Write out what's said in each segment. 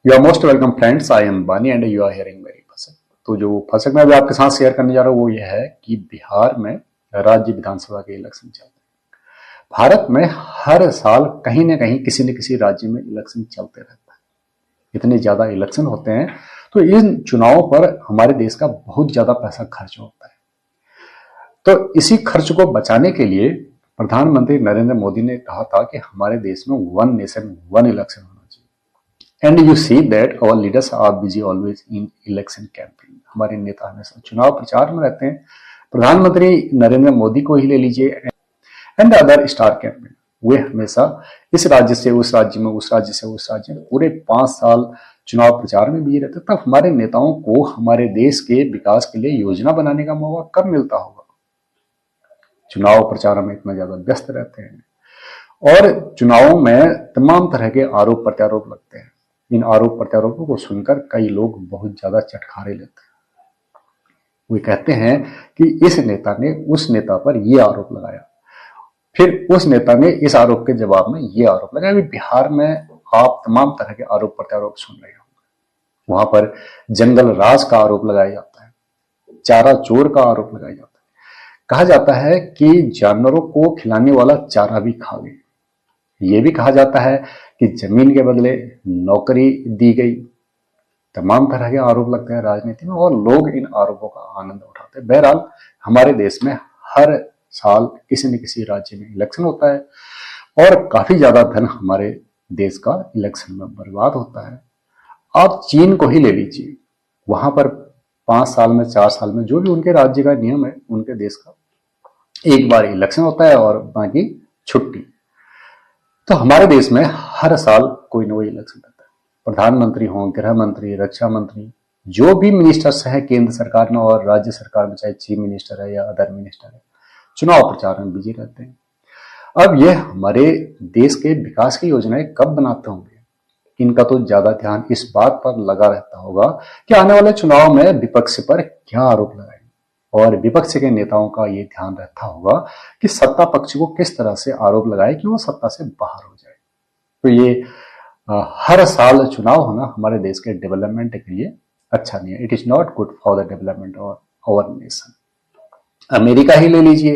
You are most welcome friends, I am Bani and you are hearing मेरी फसक। तो जो फसक मैं अभी आपके साथ शेयर करने जा रहा हूँ वो ये है कि बिहार में राज्य विधानसभा के इलेक्शन चल रहे हैं। भारत में हर साल कहीं ना कहीं किसी न किसी राज्य में इलेक्शन चलते रहता है। इतने ज्यादा इलेक्शन होते हैं तो इन चुनावों पर हमारे देश का बहुत ज्यादा पैसा खर्च होता है। तो इसी खर्च को बचाने के लिए प्रधानमंत्री नरेंद्र मोदी ने कहा था कि हमारे देश में वन नेशन वन इलेक्शन होना चाहिए। And you see that our leaders are busy always in election campaign. हमारे नेता हमेशा चुनाव प्रचार में रहते हैं। प्रधानमंत्री नरेंद्र मोदी को ही ले लीजिए एंड अदर स्टार कैंपेन, वे हमेशा इस राज्य से उस राज्य में, उस राज्य से उस राज्य में पूरे 5 साल चुनाव प्रचार में बिजी रहते। तब हमारे नेताओं को हमारे देश के विकास के लिए योजना बनाने का मौका कब मिलता होगा? चुनाव प्रचार में इतना ज्यादा व्यस्त रहते हैं और चुनावों में तमाम तरह के आरोप प्रत्यारोप लगते हैं। इन आरोप प्रत्यारोपों को सुनकर कई लोग बहुत ज्यादा चटखारे लेते हैं। वे कहते हैं कि इस नेता ने उस नेता पर यह आरोप लगाया, फिर उस नेता ने इस आरोप के जवाब में यह आरोप लगाया। अभी बिहार में आप तमाम तरह के आरोप प्रत्यारोप सुन रहे होंगे। वहां पर जंगल राज का आरोप लगाया जाता है, चारा चोर का आरोप लगाया जाता है। कहा जाता है कि जानवरों को खिलाने वाला चारा भी खा गए। ये भी कहा जाता है कि जमीन के बदले नौकरी दी गई। तमाम तरह के आरोप लगते हैं राजनीति में और लोग इन आरोपों का आनंद उठाते हैं। बहरहाल हमारे देश में हर साल किसी न किसी राज्य में इलेक्शन होता है और काफी ज्यादा धन हमारे देश का इलेक्शन में बर्बाद होता है। आप चीन को ही ले लीजिए, वहां पर 5 साल में 4 साल में जो भी उनके राज्य का नियम है, उनके देश का एक बार इलेक्शन होता है और बाकी छुट्टी। तो हमारे देश में हर साल कोई ना कोई इलेक्शन होता है। प्रधानमंत्री हो, गृह मंत्री, रक्षा मंत्री, जो भी मिनिस्टर्स हैं केंद्र सरकार में और राज्य सरकार में, चाहे चीफ मिनिस्टर है या अदर मिनिस्टर है, चुनाव प्रचार में बिजी रहते हैं। अब यह हमारे देश के विकास की योजनाएं कब बनाते होंगे? इनका तो ज्यादा ध्यान इस बात पर लगा रहता होगा कि आने वाले चुनाव में विपक्ष पर क्या आरोप लगाएंगे, और विपक्ष के नेताओं का यह ध्यान रहता होगा कि सत्ता पक्ष को किस तरह से आरोप लगाए कि वो सत्ता से बाहर हो जाए। तो ये हर साल चुनाव होना हमारे देश के डेवलपमेंट के लिए अच्छा नहीं है। It is not good for the development of our nation. America ही ले लीजिए,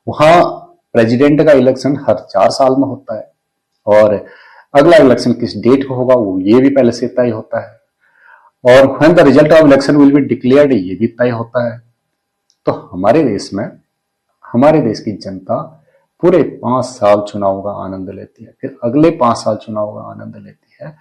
वहां प्रेसिडेंट का इलेक्शन हर 4 साल में होता है और अगला इलेक्शन किस डेट को होगा वो ये भी पहले से तय होता है, और when the result of election will be declared ये भी तय होता है। तो हमारे देश में हमारे देश की जनता पूरे 5 साल चुनाव का आनंद लेती है, फिर अगले 5 साल चुनाव का आनंद लेती है।